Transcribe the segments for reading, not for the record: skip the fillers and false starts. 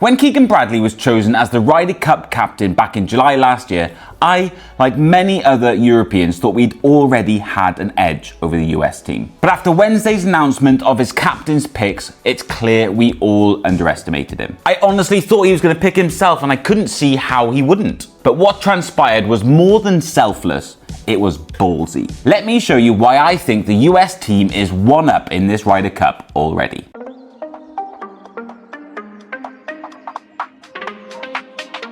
When Keegan Bradley was chosen as the Ryder Cup captain back in July last year, I, like many other Europeans, thought we'd already had an edge over the US team. But after Wednesday's announcement of his captain's picks, it's clear we all underestimated him. I honestly thought he was going to pick himself, and I couldn't see how he wouldn't. But what transpired was more than selfless, it was ballsy. Let me show you why I think the US team is one up in this Ryder Cup already.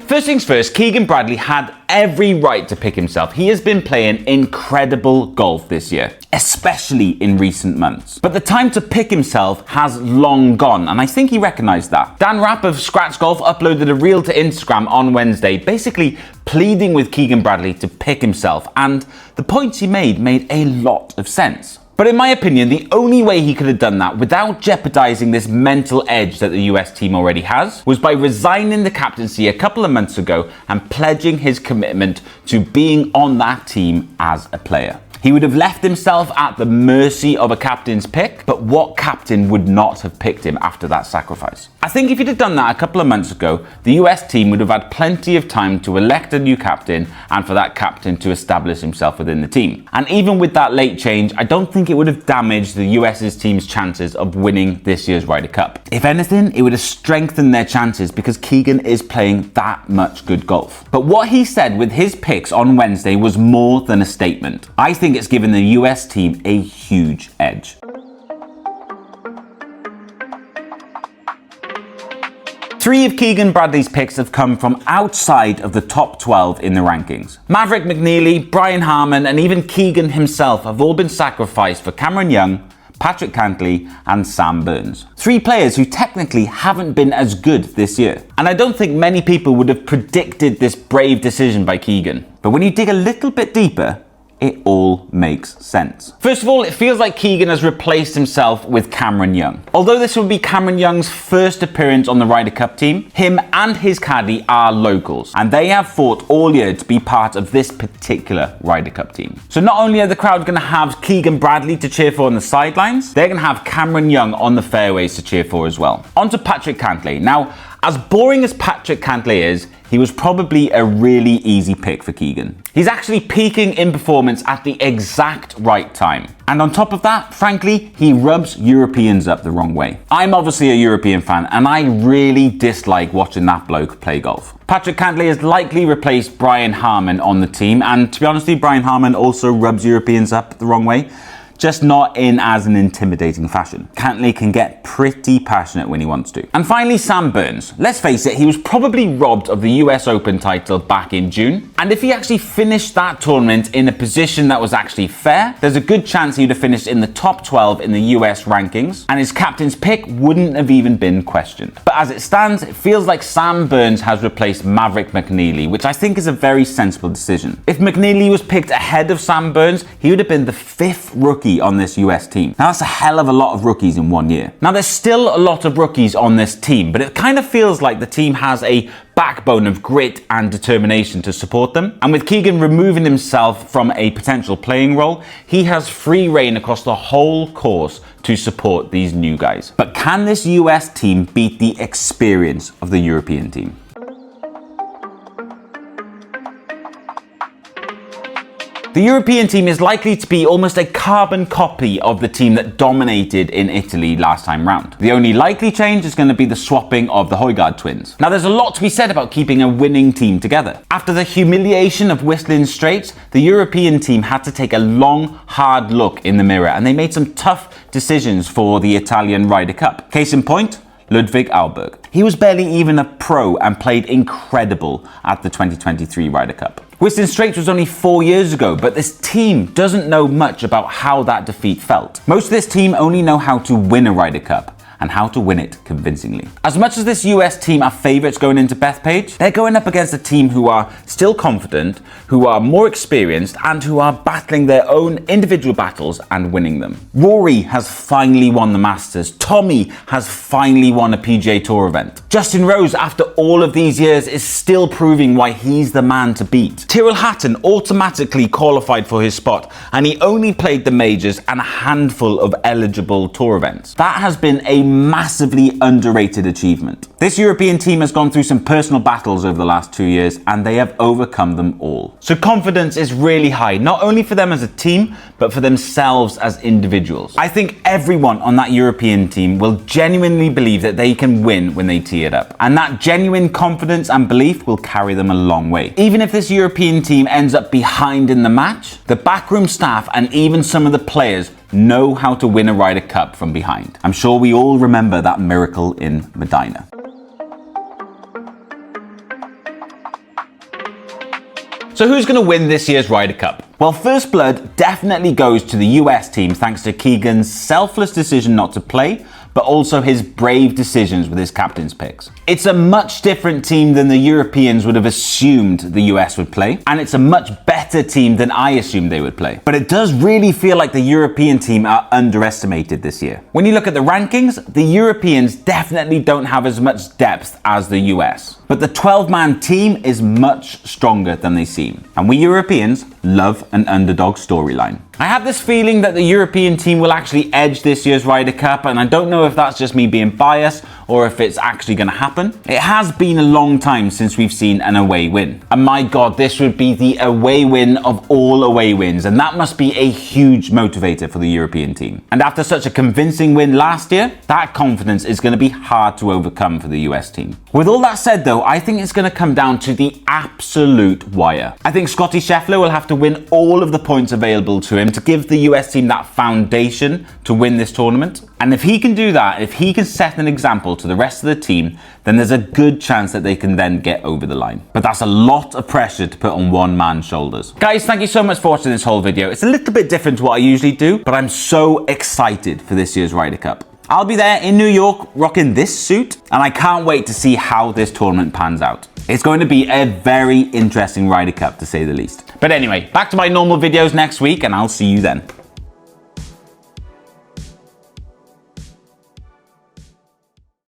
First things first, Keegan Bradley had every right to pick himself. He has been playing incredible golf this year, especially in recent months. But the time to pick himself has long gone, and I think he recognised that. Dan Rapp of Scratch Golf uploaded a reel to Instagram on Wednesday, basically pleading with Keegan Bradley to pick himself, and the points he made a lot of sense. But in my opinion, the only way he could have done that without jeopardizing this mental edge that the US team already has was by resigning the captaincy a couple of months ago and pledging his commitment to being on that team as a player. He would have left himself at the mercy of a captain's pick, but what captain would not have picked him after that sacrifice? I think if he'd have done that a couple of months ago, the US team would have had plenty of time to elect a new captain and for that captain to establish himself within the team. And even with that late change, I don't think it would have damaged the US's team's chances of winning this year's Ryder Cup. If anything, it would have strengthened their chances because Keegan is playing that much good golf. But what he said with his picks on Wednesday was more than a statement. I think it's given the US team a huge edge. Three of Keegan Bradley's picks have come from outside of the top 12 in the rankings. Maverick McNeely, Brian Harman, and even Keegan himself have all been sacrificed for Cameron Young, Patrick Cantlay, and Sam Burns. Three players who technically haven't been as good this year. And I don't think many people would have predicted this brave decision by Keegan. But when you dig a little bit deeper, it all makes sense. First of all, it feels like Keegan has replaced himself with Cameron Young. Although this will be Cameron Young's first appearance on the Ryder Cup team, him and his caddy are locals, and they have fought all year to be part of this particular Ryder Cup team. So not only are the crowd going to have Keegan Bradley to cheer for on the sidelines, they're going to have Cameron Young on the fairways to cheer for as well. On to Patrick Cantlay. Now, as boring as Patrick Cantlay is, he was probably a really easy pick for Keegan. He's actually peaking in performance at the exact right time. And on top of that, frankly, he rubs Europeans up the wrong way. I'm obviously a European fan, and I really dislike watching that bloke play golf. Patrick Cantlay has likely replaced Brian Harman on the team, and to be honest with you, Brian Harman also rubs Europeans up the wrong way. Just not in as an intimidating fashion. Cantlay can get pretty passionate when he wants to. And finally, Sam Burns. Let's face it, he was probably robbed of the US Open title back in June. And if he actually finished that tournament in a position that was actually fair, there's a good chance he would have finished in the top 12 in the US rankings, and his captain's pick wouldn't have even been questioned. But as it stands, it feels like Sam Burns has replaced Maverick McNeely, which I think is a very sensible decision. If McNeely was picked ahead of Sam Burns, he would have been the 5th rookie on this US team. Now that's a hell of a lot of rookies in 1 year. Now there's still a lot of rookies on this team, but it kind of feels like the team has a backbone of grit and determination to support them. And with Keegan removing himself from a potential playing role, he has free reign across the whole course to support these new guys. But can this US team beat the experience of the European team? The European team is likely to be almost a carbon copy of the team that dominated in Italy last time round. The only likely change is going to be the swapping of the Højgaard twins. Now there's a lot to be said about keeping a winning team together. After the humiliation of Whistling Straits, the European team had to take a long, hard look in the mirror, and they made some tough decisions for the Italian Ryder Cup. Case in point, Ludwig Ahlberg. He was barely even a pro and played incredible at the 2023 Ryder Cup. Whistling Straits was only 4 years ago, but this team doesn't know much about how that defeat felt. Most of this team only know how to win a Ryder Cup, and how to win it convincingly. As much as this US team are favourites going into Bethpage, they're going up against a team who are still confident, who are more experienced, and who are battling their own individual battles and winning them. Rory has finally won the Masters. Tommy has finally won a PGA Tour event. Justin Rose, after all of these years, is still proving why he's the man to beat. Tyrrell Hatton automatically qualified for his spot, and he only played the majors and a handful of eligible tour events. That has been a massively underrated achievement. This European team has gone through some personal battles over the last 2 years, and they have overcome them all. So confidence is really high, not only for them as a team, but for themselves as individuals. I think everyone on that European team will genuinely believe that they can win when they tee it up. And that genuine confidence and belief will carry them a long way. Even if this European team ends up behind in the match, the backroom staff and even some of the players know how to win a Ryder Cup from behind. I'm sure we all remember that miracle in Medina. So who's going to win this year's Ryder Cup? Well, first blood definitely goes to the US team thanks to Keegan's selfless decision not to play, but also his brave decisions with his captain's picks. It's a much different team than the Europeans would have assumed the US would play, and it's a much better team than I assumed they would play. But it does really feel like the European team are underestimated this year. When you look at the rankings, the Europeans definitely don't have as much depth as the US. But the 12-man team is much stronger than they seem. And we Europeans love an underdog storyline. I have this feeling that the European team will actually edge this year's Ryder Cup, and I don't know if that's just me being biased or if it's actually going to happen. It has been a long time since we've seen an away win. And my God, this would be the away win of all away wins, and that must be a huge motivator for the European team. And after such a convincing win last year, that confidence is going to be hard to overcome for the US team. With all that said though, I think it's going to come down to the absolute wire. I think Scottie Scheffler will have to win all of the points available to him to give the US team that foundation to win this tournament. And if he can do that, if he can set an example to the rest of the team, then there's a good chance that they can then get over the line. But that's a lot of pressure to put on one man's shoulders. Guys, thank you so much for watching this whole video. It's a little bit different to what I usually do, but I'm so excited for this year's Ryder Cup. I'll be there in New York rocking this suit, and I can't wait to see how this tournament pans out. It's going to be a very interesting Ryder Cup, to say the least. But anyway, back to my normal videos next week, and I'll see you then.